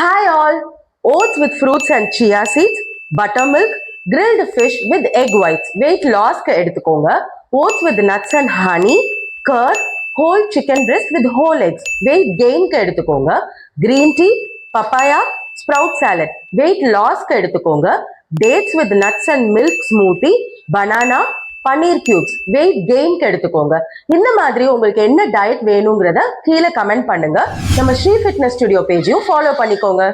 Hi all! Oats with fruits and chia seeds, buttermilk, grilled fish with egg whites. Weight loss க்கு எடுத்துக்கோங்க. Oats with nuts and honey, curd, whole chicken breast with whole eggs. Weight gain க்கு எடுத்துக்கோங்க. Green tea, papaya, sprout salad. Weight loss க்கு எடுத்துக்கோங்க. Dates with nuts and milk smoothie, banana, paneer cubes. Weight கெயின்க்கு எடுத்துக்கோங்க. இந்த மாதிரி உங்களுக்கு என்ன டயட் வேணுங்கிறத கீழே கமெண்ட் பண்ணுங்க. நம்ம ஸ்ரீ ஃபிட்னஸ் ஸ்டுடியோ பேஜையும் ஃபாலோ பண்ணிக்கோங்க.